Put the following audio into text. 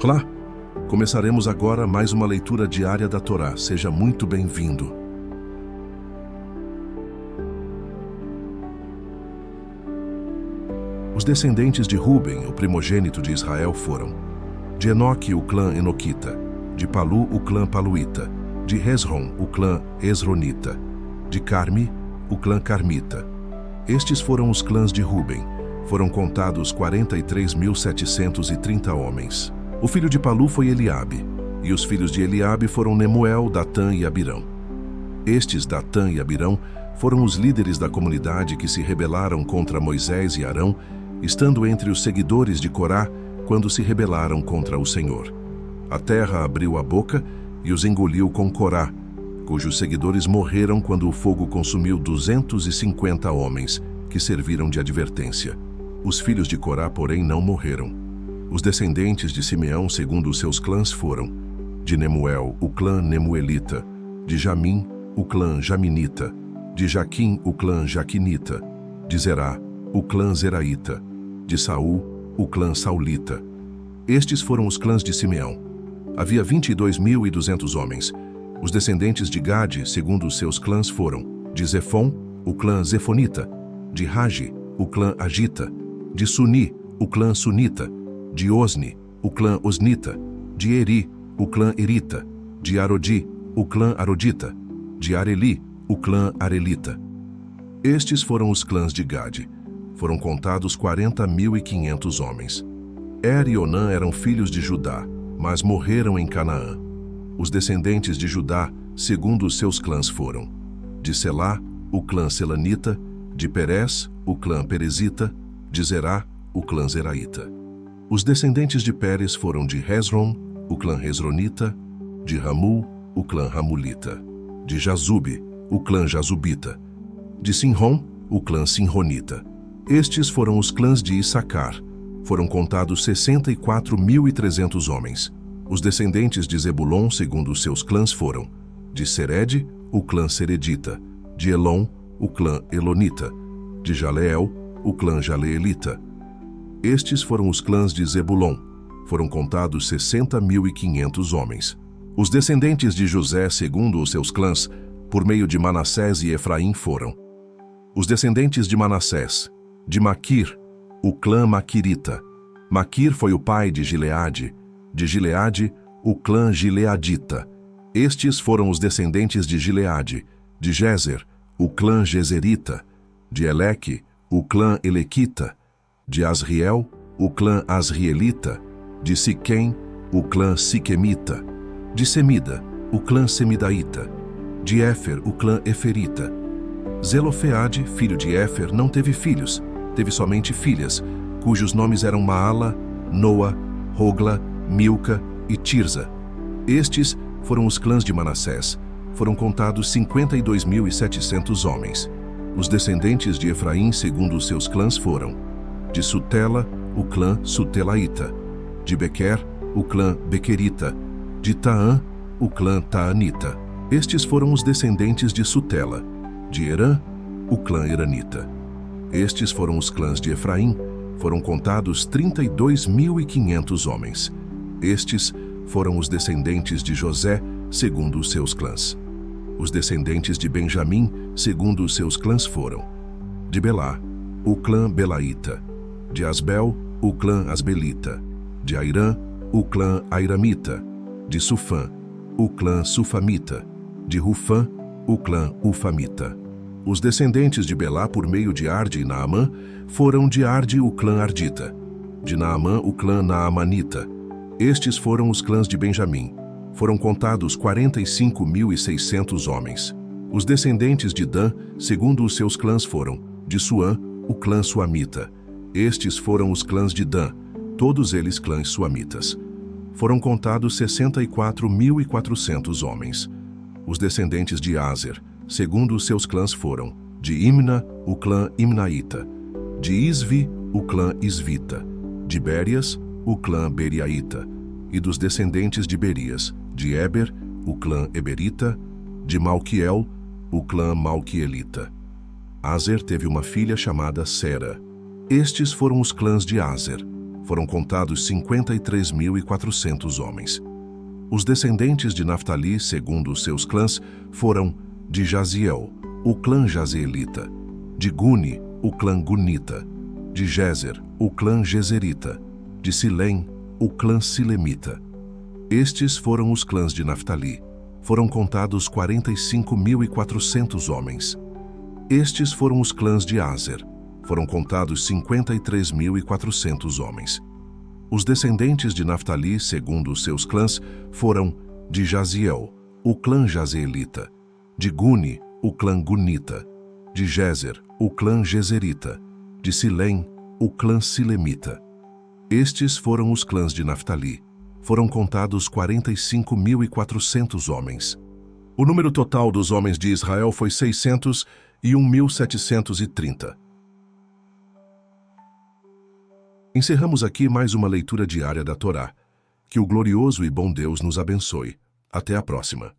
Olá! Começaremos agora mais uma leitura diária da Torá. Seja muito bem-vindo. Os descendentes de Ruben, o primogênito de Israel, foram: de Enoque, o clã Enoquita; de Palu, o clã Paluíta; de Hezron, o clã Hezronita; de Carmi, o clã Carmita. Estes foram os clãs de Ruben. Foram contados 43.730 homens. O filho de Palu foi Eliabe, e os filhos de Eliabe foram Nemuel, Datã e Abirão. Estes, Datã e Abirão, foram os líderes da comunidade que se rebelaram contra Moisés e Arão, estando entre os seguidores de Corá, quando se rebelaram contra o Senhor. A terra abriu a boca e os engoliu com Corá, cujos seguidores morreram quando o fogo consumiu 250 homens, que serviram de advertência. Os filhos de Corá, porém, não morreram. Os descendentes de Simeão, segundo os seus clãs, foram: de Nemuel, o clã Nemuelita; de Jamim, o clã Jaminita; de Jaquim, o clã Jaquinita; de Zerá, o clã Zeraíta; de Saul, o clã Saulita. Estes foram os clãs de Simeão. Havia 22.200 homens. Os descendentes de Gade, segundo os seus clãs, foram: de Zefon, o clã Zefonita; de Ragi, o clã Agita; de Suni, o clã Sunita; de Osni, o clã Osnita; de Eri, o clã Erita; de Arodi, o clã Arodita; de Areli, o clã Arelita. Estes foram os clãs de Gade. Foram contados 40.500 homens. Er e Onã eram filhos de Judá, mas morreram em Canaã. Os descendentes de Judá, segundo os seus clãs, foram: de Selá, o clã Selanita; de Perez, o clã Perezita; de Zerá, o clã Zeraíta. Os descendentes de Pérez foram: de Hezron, o clã Hezronita; de Ramul, o clã Ramulita; de Jazube, o clã Jazubita; de Sinrom, o clã Sinronita. Estes foram os clãs de Issacar. Foram contados 64.300 homens. Os descendentes de Zebulon, segundo os seus clãs, foram: de Sered, o clã Seredita; de Elon, o clã Elonita; de Jaleel, o clã Jaleelita. Estes foram os clãs de Zebulon. Foram contados 60.500 homens. Os descendentes de José, segundo os seus clãs, por meio de Manassés e Efraim, foram: os descendentes de Manassés, de Maquir, o clã Maquirita. Maquir foi o pai de Gileade; de Gileade, o clã Gileadita. Estes foram os descendentes de Gileade: de Jezer, o clã Jezerita; de Eleque, o clã Elequita; de Asriel, o clã Asrielita; de Siquém, o clã Siquemita; de Semida, o clã Semidaíta; de Éfer, o clã Eferita. Zelofeade, filho de Éfer, não teve filhos, teve somente filhas, cujos nomes eram Maala, Noa, Rogla, Milca e Tirza. Estes foram os clãs de Manassés. Foram contados 52.700 homens. Os descendentes de Efraim, segundo os seus clãs, foram: de Sutela, o clã Sutelaíta; de Bequer, o clã Bequerita; de Taã, o clã Taanita. Estes foram os descendentes de Sutela; de Herã, o clã Eranita. Estes foram os clãs de Efraim. Foram contados 32.500 homens. Estes foram os descendentes de José, segundo os seus clãs. Os descendentes de Benjamim, segundo os seus clãs, foram: de Belá, o clã Belaíta; de Asbel, o clã Asbelita; de Airã, o clã Airamita; de Sufã, o clã Sufamita; de Rufã, o clã Ufamita. Os descendentes de Belá, por meio de Arde e Naamã, foram: de Arde, o clã Ardita; de Naamã, o clã Naamanita. Estes foram os clãs de Benjamim. Foram contados 45.600 homens. Os descendentes de Dan, segundo os seus clãs, foram: de Suã, o clã Suamita. Estes foram os clãs de Dan, todos eles clãs suamitas. Foram contados 64.400 homens. Os descendentes de Aser, segundo os seus clãs, foram: de Imna, o clã Imnaíta; de Isvi, o clã Isvita; de Bérias, o clã Beriaíta; e dos descendentes de Berias, de Eber, o clã Eberita; de Malquiel, o clã Malquielita. Aser teve uma filha chamada Sera. Estes foram os clãs de Aser. foram contados 53.400 homens. Os descendentes de Naftali, segundo os seus clãs, foram de Jaziel, o clã jazeelita, de Guni, o clã gunita, de Jezer, o clã jezerita, de Silém, o clã silemita. Estes foram os clãs de Naftali. Foram contados 45.400 homens. Estes foram os clãs de Aser. Foram contados 53.400 homens. Os descendentes de Naftali, segundo os seus clãs, foram de Jaziel, o clã jazeelita, de Guni, o clã gunita, de Jezer, o clã jezerita, de Silém, o clã silemita. Estes foram os clãs de Naftali. Foram contados 45.400 homens. O número total dos homens de Israel foi 601.730. Encerramos aqui mais uma leitura diária da Torá. Que o glorioso e bom Deus nos abençoe. Até a próxima.